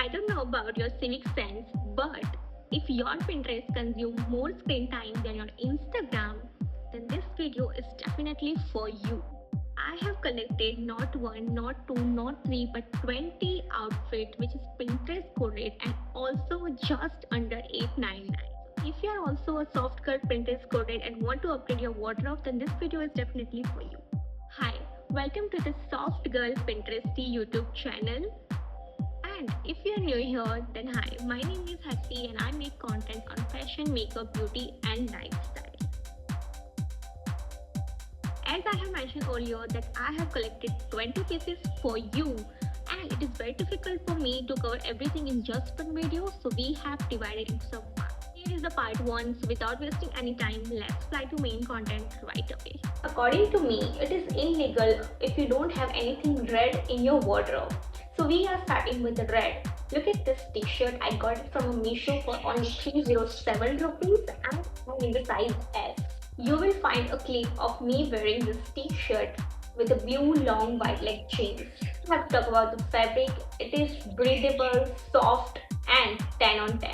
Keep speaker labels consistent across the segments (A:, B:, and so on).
A: I don't know about your civic sense, but if your Pinterest consumes more screen time than your Instagram, then this video is definitely for you. I have collected not one, not two, not three, but 20 outfits which is Pinterest coded and also just under 899. If you are also a soft cut Pinterest coded and want to upgrade your wardrobe, then this video is definitely for you. Hi, welcome to the Soft Girl Pinteresty YouTube channel. And if you're new here, then hi, my name is Hattie and I make content on fashion, makeup, beauty and lifestyle. As I have mentioned earlier that I have collected 20 pieces for you and it is very difficult for me to cover everything in just one video, so we have divided into some parts. Here is the part 1, so without wasting any time, let's fly to main content right away. According to me, it is illegal if you don't have anything red in your wardrobe. So we are starting with the red. Look at this t-shirt. I got it from a Meesho for only 307 rupees and I'm in the size S. You will find a clip of me wearing this t-shirt with a blue long white leg jeans. I have to talk about the fabric. It is breathable, soft and 10 on 10.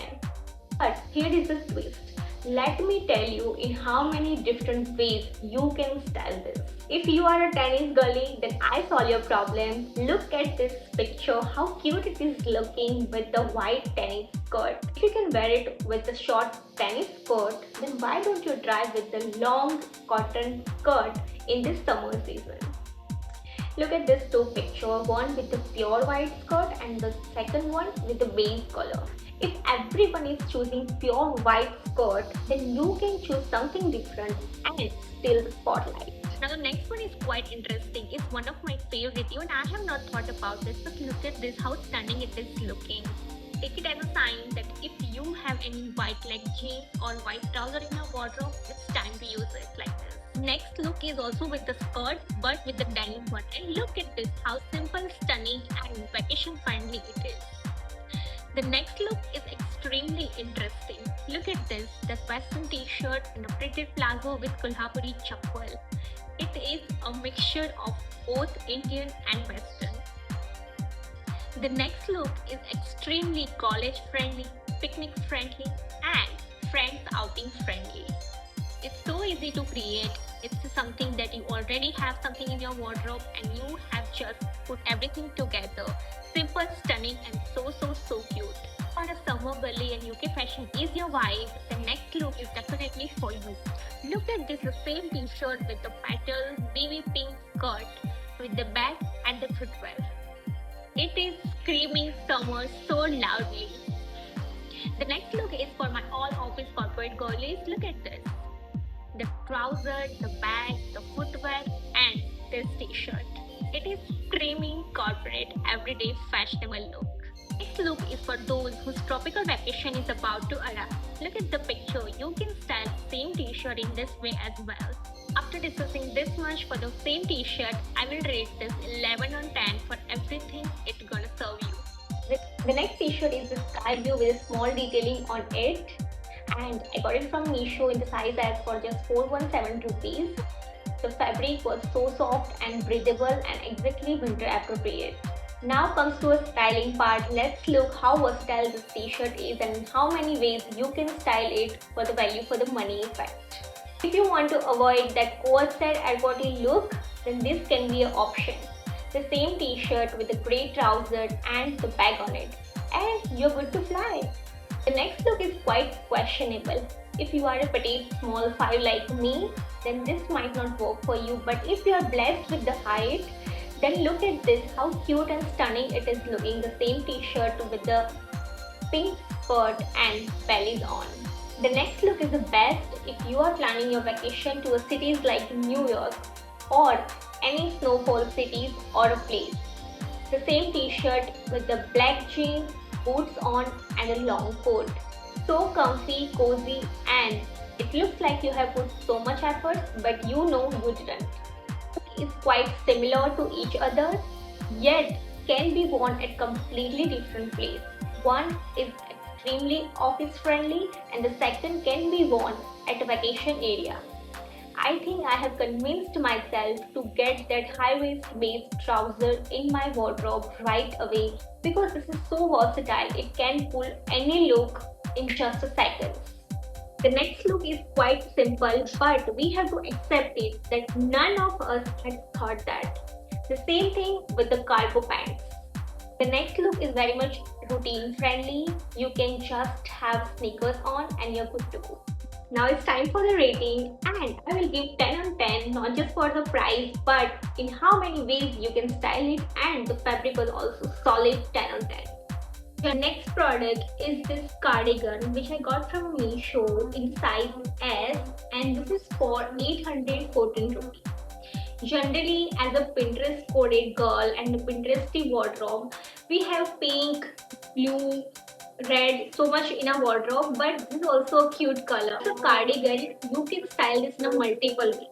A: But here is the twist. Let me tell you in how many different ways you can style this. If you are a tennis girly, then I solve your problem. Look at this picture, how cute it is looking with the white tennis skirt. If you can wear it with a short tennis skirt, then why don't you try with the long cotton skirt in this summer season? Look at this two pictures, one with the pure white skirt and the second one with the beige color. If everyone is choosing pure white skirt, then you can choose something different and steal the spotlight. Now the next one is quite interesting. It's one of my favorite. Even I have not thought about this, but look at this, how stunning it is looking. Take it as a sign that if you have any white leg jeans or white trouser in your wardrobe, it's time to use it like this. Next look is also with the skirt but with the denim one. And look at this, how simple, stunning and vacation friendly it is. The next look is extremely interesting. Look at this, the western t-shirt and a pleated plazo with Kolhapuri chappal. It is a mixture of both Indian and western. The next look is extremely college friendly, picnic friendly and friends outing friendly. It's so easy to create. It's something that you already have something in your wardrobe and you have just put everything together. Simple, stunning and so cute. For a summer girly and UK fashion is your vibe, the next look is definitely for you. Look at this, the same t-shirt with the petal baby pink skirt with the bag and the footwear. It is screaming summer so loudly. The next look is for my all office corporate girlies. Look at this. The trouser, the bag, the footwear and this t-shirt. It is screaming corporate, everyday fashionable look. Next look is for those whose tropical vacation is about to arrive. Look at the picture, you can style same t-shirt in this way as well. After discussing this much for the same t-shirt, I will rate this 11 on 10 for everything it's gonna serve you. The next t-shirt is the sky blue with a small detailing on it. And I got it from Meesho in the size S for just 417 rupees. The fabric was so soft and breathable and exactly winter appropriate. Now comes to a styling part. Let's look how versatile this t-shirt is and how many ways you can style it for the value for the money effect. If you want to avoid that corsette airporty look, then this can be an option. The same t-shirt with a grey trouser and the bag on it. And you're good to fly. The next look is quite questionable. If you are a petite small 5 like me, then this might not work for you. But if you are blessed with the height, then look at this, how cute and stunning it is looking. The same t-shirt with the pink skirt and bellies on. The next look is the best if you are planning your vacation to a cities like New York or any snowfall cities or a place. The same t-shirt with the black jeans, boots on and a long coat. So comfy, cozy and it looks like you have put so much effort but you know you didn't. It's quite similar to each other yet can be worn at completely different place. One is extremely office friendly and the second can be worn at a vacation area. I think I have convinced myself to get that high waist based trouser in my wardrobe right away because this is so versatile. It can pull any look in just a second. The next look is quite simple, but we have to accept it that none of us had thought that. The same thing with the cargo pants. The next look is very much routine friendly. You can just have sneakers on and you're good to go. Now it's time for the rating, and I will give 10 on 10 not just for the price but in how many ways you can style it, and the fabric was also solid 10 on 10. The next product is this cardigan which I got from Meesho in size S, and this is for 814 rupees. Generally, as a Pinterest coded girl and a Pinteresty wardrobe, we have pink, blue, red so much in our wardrobe, but this is also a cute color. So cardigan, you can style this in a multiple way.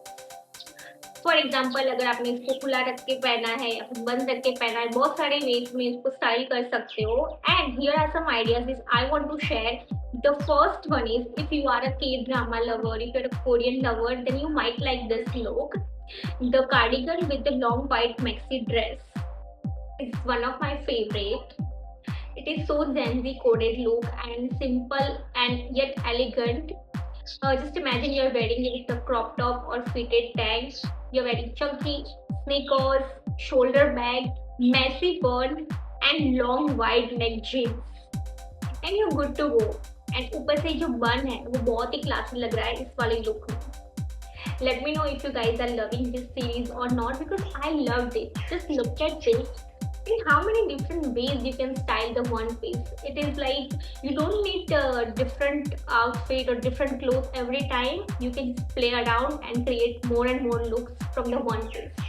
A: For example अगर आपने इसको खुला रख के पहना है या फिर बंद रख के पहना है, बहुत सारे वेज में इसको स्टाइल कर सकते हो. And here are some ideas this I want to share. The first one is, if you are a K-drama lover, if you're a Korean lover, then you might like this look. The cardigan with the long white maxi dress is one of my favorite. It is so Gen Z coded look and simple and yet elegant. Just imagine you're wearing it with a crop top or fitted tank. You're wearing chunky sneakers, shoulder bag, messy bun, and long wide neck jeans. And you're good to go. And ऊपर से जो bun है वो बहुत ही classy लग रहा है इस वाले look में. Let me know if you guys are loving this series or not, because I loved it. Just look at this. In how many different ways you can style the one piece. It is like you don't need a different outfit or different clothes every time. You can just play around and create more and more looks from the one piece.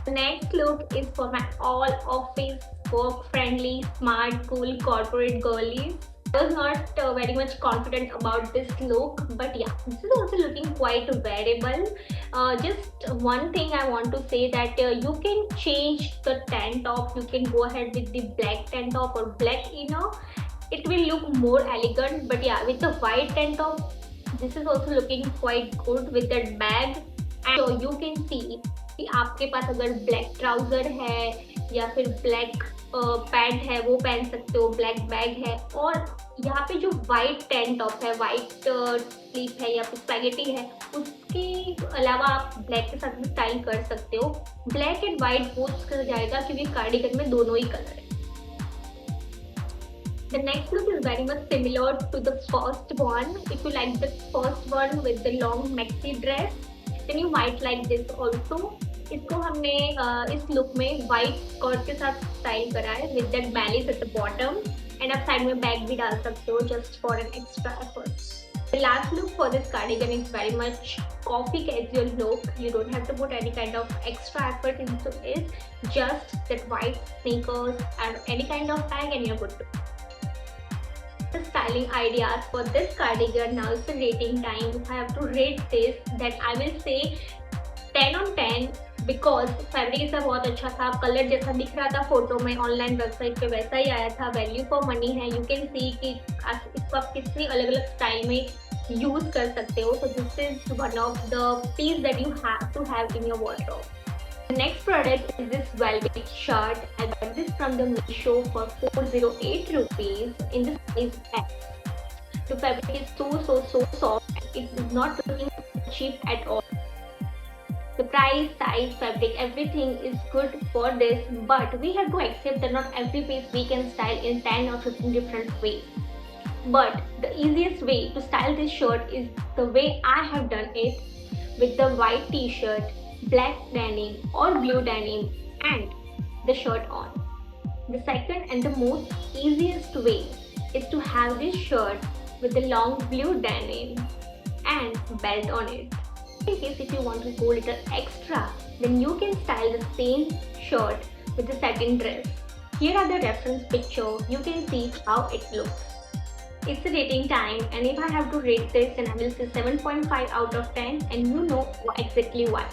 A: The next look is for my all office work friendly, smart, cool corporate girlies. I was not very much confident about this look, but yeah, this is also looking quite wearable. Just one thing I want to say that you can change the tank top. You can go ahead with the black tank top or black inner. It will look more elegant, but yeah, with the white tank top, this is also looking quite good with that bag. And so you can see कि आपके पास अगर black trouser है या फिर black pant है वो पहन सकते हो, ब्लैक बैग है, और यहाँ पे जो वाइट टैन टॉप है, वाइट स्लीप है या फिर स्पैगेटी है, उसके अलावा आप ब्लैक के साथ भी स्टाइल कर सकते हो. ब्लैक एंड वाइट बोथ कर जाएगा क्योंकि कार्डिगन में दोनों ही कलर है. The next look is very much similar to the first one. If you like the first one with the long maxi dress, then you might like this also. इसको हमने इस look में white skirt के साथ style करा है with that balance at the bottom, and आप side में बैग भी डाल सकते हो just for an extra effort. The last look for this cardigan is very much coffee casual look. You don't have to put any kind of extra effort into it. Just that white sneakers and any kind of bag and you're good to go. The styling ideas for this cardigan. Now is the rating time. If I have to rate this, then I will say 10 on 10. Because fabric इसका बहुत अच्छा था, colour जैसा दिख रहा था photo में online website पे वैसा ही आया था, वैल्यू फॉर मनी है. यू कैन सी कि इसको आप कितनी अलग अलग स्टाइल में यूज कर सकते हो. So this is one of the piece that you have to have in your wardrobe. The next product is this velvet shirt. I got this from the Meesho for 408 rupees in the size S. The fabric is so soft. It is not looking cheap at all. The price, size, fabric, everything is good for this, but we have to accept that not every piece we can style in 10 or 15 different ways. But the easiest way to style this shirt is the way I have done it, with the white t-shirt, black denim or blue denim and the shirt on. The second and the most easiest way is to have this shirt with the long blue denim and belt on it. In case if you want to go a little extra, then you can style the same shirt with the satin dress. Here are the reference picture. You can see how it looks. It's the rating time, and if I have to rate this, then I will say 7.5 out of 10, and you know exactly why.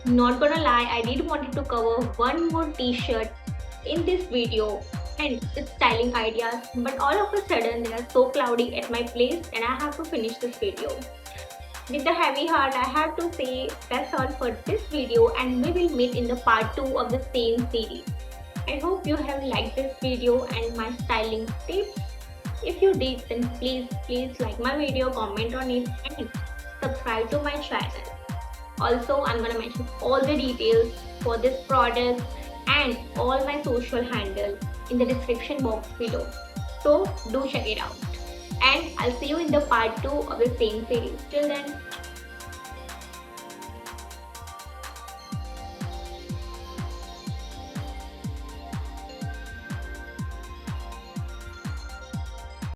A: Not gonna lie, I did wanted to cover one more t-shirt in this video and its styling ideas, but all of a sudden they are so cloudy at my place and I have to finish this video. With a heavy heart, I have to say that's all for this video, and we will meet in the part 2 of the same series. I hope you have liked this video and my styling tips. If you did, then please like my video, comment on it, and subscribe to my channel. Also, I'm gonna mention all the details for this product and all my social handles in the description box below. So do check it out. And I'll see you in the part 2 of the same series. Till then,